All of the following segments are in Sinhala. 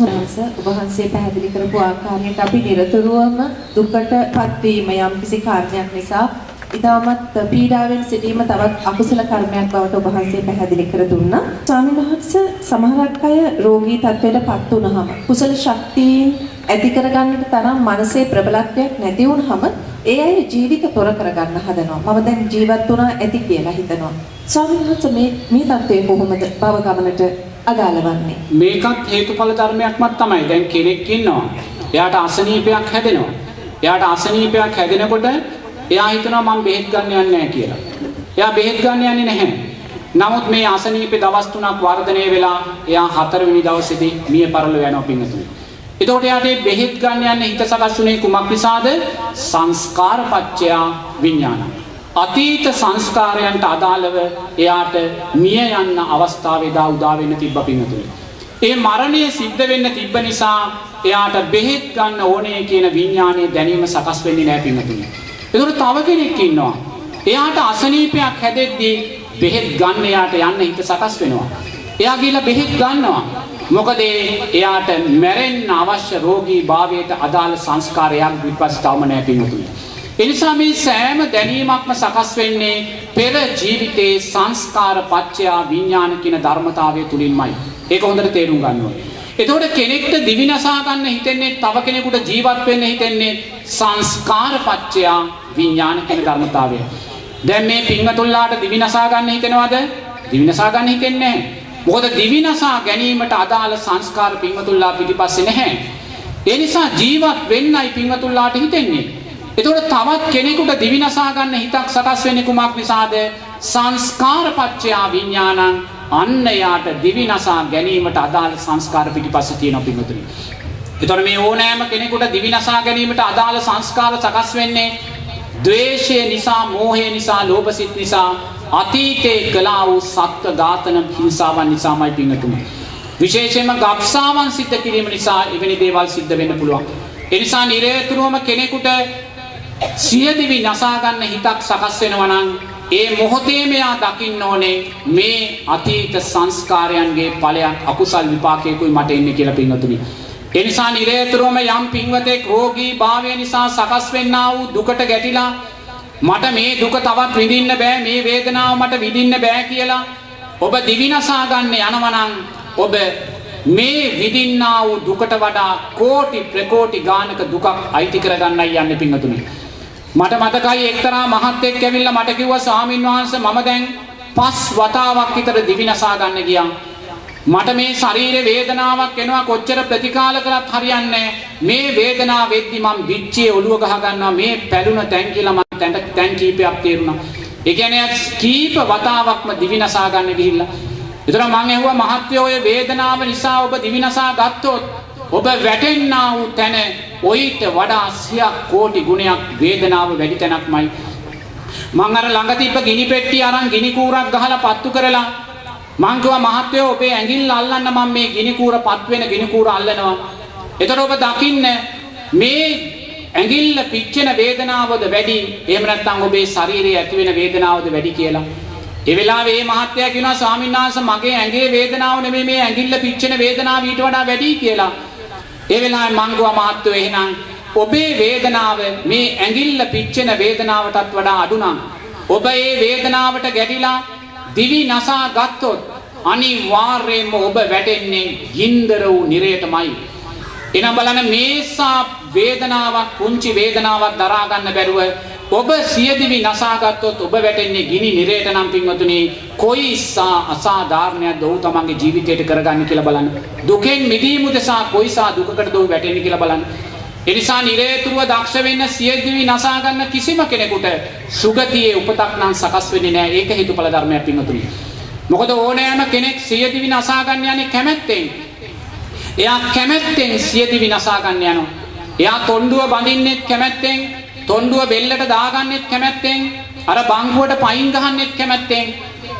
හොරස ඔබ වහන්සේ පැහැදිලි කරපු ආකාරයට අපි නිරතුරුවම දුකටපත් වීම යම්කිසි කාරණයක් නිසා ඊටමත් පීඩාවෙන් සිටීම තවත් අකුසල කර්මයක් බවට ඔබ වහන්සේ පැහැදිලි කර දුන්නා. ස්වාමීන් වහන්සේ සමහරක් අය රෝගී තත්ත්වයටපත් වුනහම කුසල ශක්තියින් ඇති කරගන්නට තරම් මනසේ ප්‍රබලත්වයක් නැති වුනහම ඒ අය ජීවිත තොර කරගන්න හදනවා. මම දැන් ජීවත් වුණා ඇති කියලා හිතනවා. ස්වාමීන් වහන්සේ මේ තත්ත්වය කොහොමද භව ගමනට අදාළවන්නේ? මේකත් හේතුඵල ධර්මයක්මත් තමයි. දැන් කෙනෙක් ඉන්නවා. එයාට අසනීපයක් හැදෙනවා. එයාට අසනීපයක් හැදෙනකොට එයා හිතනවා මම බෙහෙත් ගන්න යන්නේ නැහැ කියලා. එයා බෙහෙත් ගන්න යන්නේ නැහැ. නමුත් මේ අසනීපේ දවස් 3ක් වර්ධනය වෙලා එයා 4 වෙනි දවසේදී මිය පරලෝ යනවා පින්තුනේ. එතකොට එයාට බෙහෙත් ගන්න යන්නේ හිත සකස්ුනේ කුමක් නිසාද? සංස්කාරපච්චය විඥාන. අතීත සංස්කාරයන්ට අදාළව එයාට මිය යන්න අවස්ථාවේදා උදා වෙන්න තිබ්බ පින්තුනේ. ඒ මරණය සිද්ධ වෙන්න තිබ්බ නිසා එයාට බෙහෙත් ගන්න ඕනේ කියන විඥානයේ දැනීම සකස් වෙන්නේ නැහැ පින්තුනේ. ඒතකොට තව කෙනෙක් ඉන්නවා. එයාට අසනීපයක් හැදෙද්දී බෙහෙත් ගන්න එයාට යන්න හිත සකස් වෙනවා. එයා ගිහලා බෙහෙත් ගන්නවා. මොකද එයාට මැරෙන්න අවශ්‍ය රෝගී භාවයට අදාළ සංස්කාරයක් විපස්සතාවම නැහැ පින්තුනේ. ඒ නිසා මේ සෑම දැනීමක්ම සකස් වෙන්නේ පෙර ජීවිතයේ සංස්කාර පත්‍ය විඥාන කියන ධර්මතාවය තුලින්මයි. ඒක හොඳට තේරුම් ගන්න ඕනේ. එතකොට කෙනෙක්ට දිවිනසා ගන්න හිතෙන්නේ තව කෙනෙකුට ජීවත් වෙන්න හිතෙන්නේ සංස්කාර පත්‍ය විඥාන කියන ධර්මතාවය. දැන් මේ පින්වතුන්ලාට දිවිනසා ගන්න හිතෙනවද? දිවිනසා ගන්න හිතෙන්නේ නැහැ. මොකද දිවිනසා ගැනීමට අදාළ සංස්කාර පින්වතුන්ලා පිටිපස්සේ නැහැ. ඒ නිසා ජීවත් වෙන්නයි පින්වතුන්ලාට හිතෙන්නේ. එතකොට තවත් කෙනෙකුට දිවිනසා ගන්න හිතක් සකස් වෙන්නේ කුමක් නිසාද? සංස්කාර පත්‍ය විඥානං. අන්න යාට දිවිනසා ගැනීමට අදාළ සංස්කාර පිටිපස්සේ තියෙන පින්වතුනි. එතකොට මේ ඕනෑම කෙනෙකුට දිවිනසා ගැනීමට අදාළ සංස්කාර සකස් වෙන්නේ ද්වේෂය නිසා, මෝහය නිසා, ලෝභසිත නිසා, අතීතේ කළා වූ සත්ත්ව ඝාතන හිංසාවන් නිසාමයි පින්වතුනි. විශේෂයෙන්ම ගබ්සාවන් සිද්ධ කිරීම නිසා එවැනි දේවල් සිද්ධ වෙන්න පුළුවන්. ඒ නිසා නිරේතුරුවම කෙනෙකුට සියදිවි නසා ගන්න හිතක් සකස් වෙනවා නම් ඒ මොහොතේ මෙයා දකින්න ඕනේ මේ අතීත සංස්කාරයන්ගේ ඵලයක් අකුසල් විපාකයකුයි මට එන්නේ කියලා පින්වතුනි. ඒ නිසා නිරේතුරුවම යම් පින්වතෙක් රෝගී භාවය නිසා සකස් වෙන්නා වූ දුකට ගැටිලා මට මේ දුක තවත් විඳින්න බෑ, මේ වේදනාව මට විඳින්න බෑ කියලා ඔබ දිවිනසා ගන්න යනවා නම් ඔබ මේ විඳින්නා වූ දුකට වඩා කෝටි ප්‍රකෝටි ගානක දුකක් අයිති කරගන්නයි යන්නේ පින්වතුනි. මට මතකයි එක්තරා මහත්තයෙක් ඇවිල්ලා මට කිව්වා ස්වාමීන් වහන්සේ මම දැන් 5 වතාවක් විතර දිවිනසා ගන්න ගියා. මට මේ ශරීරේ වේදනාවක් එනවා කොච්චර ප්‍රතිකාල කරත් හරියන්නේ මේ වේදනාව වෙද්දි මම පිටියේ ඔළුව ගහ ගන්නවා මේ පැලුන තැන් කියලා මම තැන් කීපයක් තේරුණා. ඒ කියන්නේ කීප වතාවක්ම දිවිනසා ගන්න ගිහිල්ලා. ඒතර මම ඇහුවා මහත්තයෝ ඔය වේදනාව නිසා ඔබ දිවිනසා ගත්තොත් ඔබ වැටෙන්නා වූ තැන ඔයිට වඩා 100 කෝටි ගුණයක් වේදනාව වැඩි තැනක්මයි. මම අර ළඟ තිබ්බ ගිනි පෙට්ටිය අරන් ගිනි කූරක් ගහලා පත්තු කරලා මං කිව්වා මහත්තයෝ ඔබේ ඇඟිල්ල අල්ලන්න මම මේ ගිනි කූර පත් වෙන ගිනි කූර අල්ලනවා. එතකොට ඔබ දකින්න මේ ඇඟිල්ල පිච්චෙන වේදනාවද වැඩි එහෙම නැත්නම් ඔබේ ශරීරයේ ඇති වෙන වේදනාවද වැඩි කියලා. ඒ වෙලාවේ මේ මහත්තයා කියනවා ස්වාමීන් වහන්සේ මගේ ඇඟේ වේදනාව නෙමෙයි මේ ඇඟිල්ල පිච්චෙන වේදනාව ඊට වඩා වැඩි කියලා. ඒ වෙලාවේ මං ගියා මහත්තයෝ එහෙනම් ඔබේ වේදනාව මේ ඇඟිල්ල පිච්චෙන වේදනාවටත් වඩා අඩු නම් ඔබ මේ වේදනාවට ගැටිලා දිවි නසා ගත්තොත් අනිවාර්යයෙන්ම ඔබ වැටෙන්නේ ගින්දර වූ නිරයටමයි. එනම් බලන්න මේසා වේදනාවක් පුංචි වේදනාවක් දරා ගන්න බැරුව ඔබ සියදිවි නසා ගත්තොත් ඔබ වැටෙන්නේ ගිනි නිරයට නම් පින්වතුනි කොයිසා අසාධාරණයක්ද ඔහු තමන්ගේ ජීවිතයට කරගන්නේ කියලා බලන්න. දුකෙන් මිදීම උදෙසා කොයිසා දුකකටද ඔහු වැටෙන්නේ කියලා බලන්න. ඒ නිසා නිරේතුරුව දක්ෂ වෙන්න සියදිවි නසා ගන්න කිසිම කෙනෙකුට සුගතියේ උපතක් නම් සකස් වෙන්නේ නැහැ. ඒක හේතුඵල ධර්මයක් පින්වතුනි. මොකද ඕනෑම කෙනෙක් සියදිවි නසා ගන්න යන්නේ කැමැත්තෙන්. එයා කැමැත්තෙන් සියදිවි නසා ගන්න යනවා. එයා තොණ්ඩුව බඳින්නෙත් කැමැත්තෙන්, තොණ්ඩුව බෙල්ලට දාගන්නෙත් කැමැත්තෙන්, අර බංකුවට පයින් ගහන්නෙත් කැමැත්තෙන්,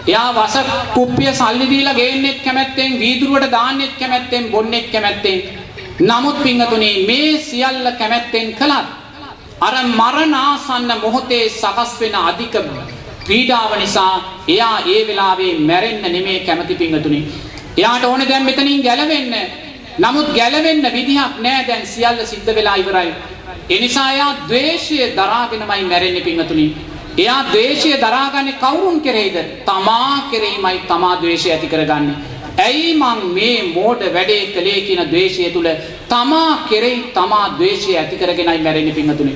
එයා වස කුප්පිය සල්ලි දීලා ගේන්නෙත් කැමැත්තෙන්, වීදුරුවට දාන්නෙත් කැමැත්තෙන්, බොන්නෙත් කැමැත්තෙන්. නමුත් පින්වතුනි මේ සියල්ල කැමැත්තෙන් කළත් අර මරණාසන්න මොහොතේ සකස් වෙන අධික පීඩාව නිසා එයා ඒ වෙලාවේ මැරෙන්න නෙමෙයි කැමති පින්වතුනි. එයාට ඕනේ දැන් මෙතනින් ගැලවෙන්න. නමුත් ගැලවෙන්න විදිහක් නැහැ. දැන් සියල්ල සිද්ධ වෙලා ඉවරයි. ඒ නිසා එයා ද්වේෂය දරාගෙනමයි මැරෙන්නේ පින්වතුනි. එයා ද්වේෂය දරාගන්නේ කවුරුන් කෙරෙහිද? තමා කෙරෙහිමයි තමා ද්වේෂය ඇති කරගන්නේ. ඇයි මං මේ මෝඩ වැඩේ කළේ කියන ද්වේෂය තුල තමා කෙරෙහි තමා ද්වේෂය ඇති කරගෙනයි මැරෙන්නේ පින්වතුනි.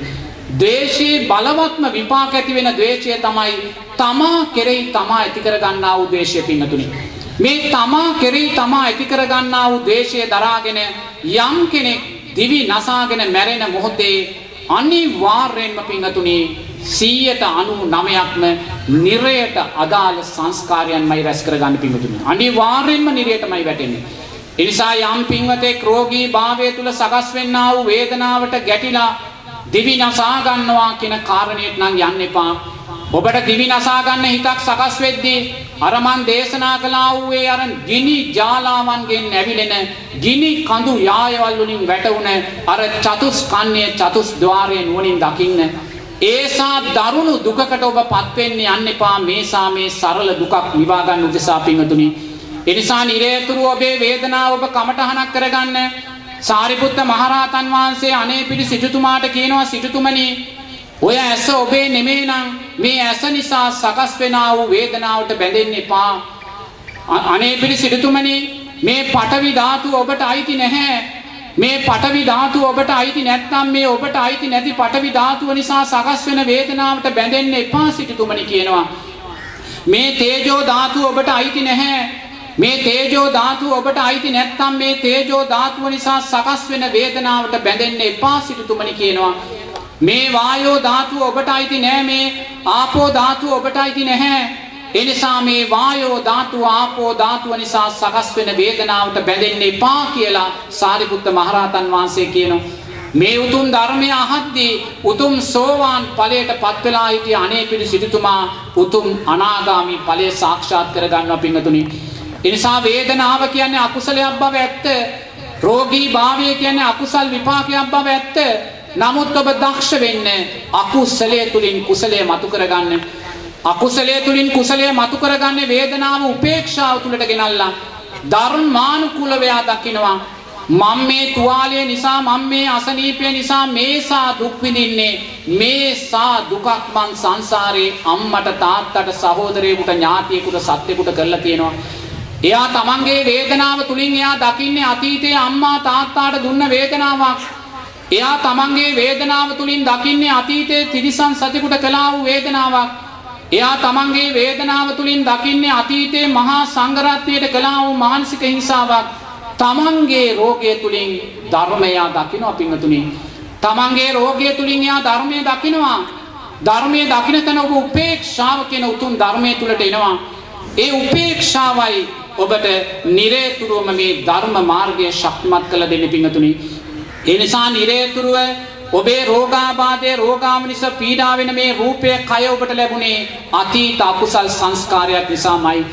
ද්වේෂයේ බලවත්ම විපාක ඇති වෙන ද්වේෂය තමයි තමා කෙරෙහි තමා ඇති කරගන්නා වූ ද්වේෂය පින්වතුනි. මේ තමා කෙරෙහි තමා ඇති කරගන්නා වූ ද්වේෂය දරාගෙන යම් කෙනෙක් දිවි නසාගෙන මැරෙන මොහොතේ අනිවාර්යෙන්ම පින්වතුනි 99%ක්ම නිරයට අදාළ සංස්කාරයන්මයි රැස් කරගන්න පින්වතුනි. අනිවාර්යෙන්ම නිරයටමයි වැටෙන්නේ. ඒ නිසා යම් පින්වතෙක් රෝගී භාවය තුල සකස් වෙන්නා වූ වේදනාවට ගැටිලා දිවි නසා ගන්නවා කියන කාරණේට නම් යන්න එපා. ඔබට දිවි නසා ගන්න හිතක් සකස් වෙද්දී අර මන් දේශනා කළා වූ ඒ අර ගිනි ජාලාවන්ගෙන් ඇවිලෙන ගිනි කඳු යායවල් වලින් වැටුණ අර චතුස්කන්‍ය චතුස්ද්වාරයේ නුවණින් දකින්න. ඒසා දරුණු දුකකට ඔබපත් වෙන්න යන්න එපා. මේසා මේ සරල දුකක් නිවා ගන්න උදෙසා පින්වතුනි. ඒ නිසා නිරේතුරු ඔබේ වේදනාව ඔබ කමටහනක් කරගන්න. සාරිපුත්ත මහරහතන් වහන්සේ අනේපිඩි සිටුතුමාට කියනවා, සිටුතුමනි ඔය ඇස ඔබේ නෙමෙයි නම් මේ ඇස නිසා සකස් වෙනා වූ වේදනාවට බැඳෙන්න එපා. අනේපිඩි සිටුතුමනි මේ පඨවි ධාතුව ඔබට අයිති නැහැ. මේ පඨවි ධාතුව ඔබට අයිති නැත්නම් මේ ඔබට අයිති නැති පඨවි ධාතුව නිසා සකස් වෙන වේදනාවට බැඳෙන්න එපා සිටුතුමනි කියනවා. මේ තේජෝ ධාතුව ඔබට අයිති නැහැ. මේ තේජෝ ධාතුව ඔබට අයිති නැත්නම් මේ තේජෝ ධාතුව නිසා සකස් වෙන වේදනාවට බැඳෙන්න එපා සිටුතුමනි කියනවා. මේ වායෝ ධාතුව ඔබට අයිති නැහැ. මේ ආපෝ ධාතුව ඔබට අයිති නැහැ. ඒ නිසා මේ වායෝ ධාතුව ආපෝ ධාතුව නිසා සකස් වෙන වේදනාවට බැඳෙන්න එපා කියලා සාරිපුත්ත මහරහතන් වහන්සේ කියනවා. මේ උතුම් ධර්මය අහද්දී උතුම් සෝවාන් ඵලයට පත් වෙලා සිටිය අනේපිඩි සිටුතුමා උතුම් අනාගාමී ඵලය සාක්ෂාත් කර ගන්නවා පින්වතුනි. ඒ නිසා වේදනාව කියන්නේ අකුසලයක් බව ඇත්ත. රෝගී භාවය කියන්නේ අකුසල් විපාකයක් බව ඇත්ත. නමුත් ඔබ දක්ෂ වෙන්න අකුසලයේ තුලින් කුසලයේ මතු කරගන්න. අකුසලයේ තුලින් කුසලයේ මතු කරගන්නේ වේදනාව උපේක්ෂාව තුලට ගෙනල්ලා ධර්මානුකූලව දකින්නවා. මම මේ තුවාලය නිසා මම මේ අසනීපය නිසා මේසා දුක් විඳින්නේ. මේසා දුකක් මං සංසාරේ අම්මට තාත්තට සහෝදරයෙකුට ඥාතියෙකුට සත්වෙකුට කරලා තියෙනවා. එයා තමන්ගේ වේදනාව තුලින් එයා දකින්නේ අතීතයේ අම්මා තාත්තාට දුන්න වේදනාවක්. එයා තමන්ගේ වේදනාව තුලින් දකින්නේ අතීතයේ තිරිසන් සතෙකුට කළා වූ වේදනාවක්. එයා තමන්ගේ වේදනාව තුලින් දකින්නේ අතීතයේ මහා සංඝරත්නයට කළා වූ මානසික හිංසාවක්. තමන්ගේ රෝගය තුලින් ධර්මය දකිනවා පින්වතුනි. තමන්ගේ රෝගය තුලින් එයා ධර්මය දකිනවා. ධර්මයේ දකින තැන ඔබ උපේක්ෂාව කියන උතුම් ධර්මයේ තුලට එනවා. ඒ උපේක්ෂාවයි ඔබට නිරේතුරුවම මේ ධර්ම මාර්ගය ශක්තිමත් කළ දෙන්නේ පින්වතුනි. ඒ නිසා නිරේතුරුව ඔබේ රෝගාබාධයේ රෝගාමනිස පීඩා වෙන මේ රූපය කය ඔබට ලැබුණේ අතීත අකුසල් සංස්කාරයක් නිසාමයි.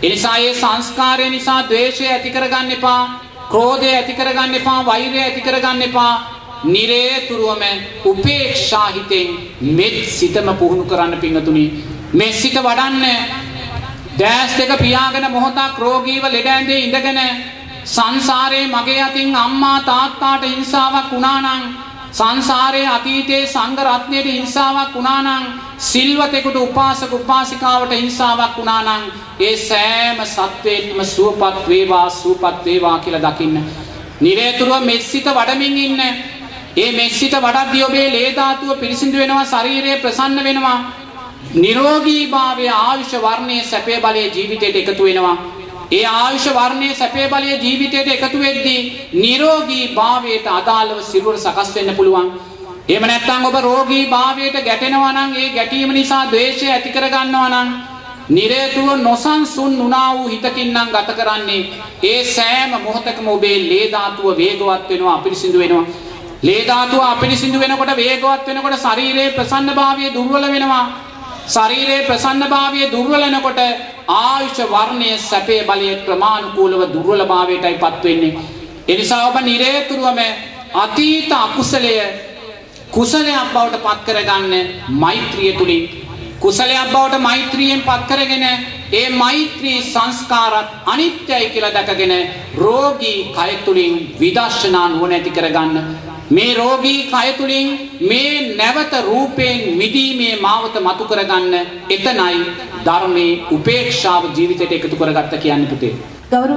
ඒ නිසා මේ සංස්කාරය නිසා ද්වේෂය ඇති කරගන්න එපා, ක්‍රෝධය ඇති කරගන්න එපා, වෛරය ඇති කරගන්න එපා. නිරේතුරුවම උපේක්ෂා හිතෙන් මෙත් සිතම පුහුණු කරන්න පින්වතුනි. මේ සිත වඩන්න දැස් දෙක පියාගෙන මොහොතක් රෝගීව ලෙඩ ඇඳේ ඉඳගෙන සංසාරේ මගේ අතින් අම්මා තාත්තාට හිංසාවක් වුණා නම්, සංසාරයේ අතීතයේ සංඝ රත්නයේ හිංසාවක් වුණා නම්, සිල්වතෙකුට උපාසක උපාසිකාවට හිංසාවක් වුණා නම්, ඒ සෑම සත්වෙත්ම සුවපත් වේවා කියලා දකින්න. නිරේතුරුව මෙස්සිත වඩමින් ඉන්න. ඒ මෙස්සිත වඩද්දී ඔබේ ලේ ධාතුව පිරිසිදු වෙනවා, ශරීරය ප්‍රසන්න වෙනවා. නිරෝගී භාවය ආයුෂ වර්ණයේ සැපේ බලයේ ජීවිතයට එකතු වෙනවා. ඒ ආයුෂ වර්ණයේ සැපේ බලයේ ජීවිතයට එකතු වෙද්දී නිරෝගී භාවයට අදාළව සිරුර සකස් වෙන්න පුළුවන්. එහෙම නැත්නම් ඔබ රෝගී භාවයට ගැටෙනවා නම්, ඒ ගැටීම නිසා ද්වේෂය ඇති කර ගන්නවා නම්, නිරේතුරුව නොසන්සුන් නුනා වූ හිතකින් නම් ගත කරන්නේ. ඒ සෑම මොහොතකම ඔබේ ලේ ධාතුව වේගවත් වෙනවා, අපිරිසිදු වෙනවා. ලේ ධාතුව අපිරිසිදු වෙනකොට වේගවත් වෙනකොට ශරීරයේ ප්‍රසන්න භාවය දුර්වල වෙනවා. ශරීරයේ ප්‍රසන්න භාවය දුර්වල වෙනකොට ආයුෂ වර්ණයේ සැපේ බලයේ ක්‍රමානුකූලව දුර්වල භාවයටයිපත් වෙන්නේ. ඒ නිසා ඔබ නිරේතුරුවම අතීත අකුසලය කුසලයක් බවට පත් කරගන්න මෛත්‍රිය තුලින්, කුසලයක් බවට මෛත්‍රියෙන් පත් කරගෙන ඒ මෛත්‍රී සංස්කාරත් අනිත්‍යයි කියලා දැකගෙන රෝගී කය තුලින් විදර්ශනා නුවණ ඇති කරගන්න. මේ රෝගී කය තුලින් මේ නැවත රූපයෙන් මිදීමේ මාවත මතු කරගන්න. එතනයි ධර්මයේ උපේක්ෂාව ජීවිතයට එකතු කරගත්ත කියන්නේ පුතේ. ගෞරවනීය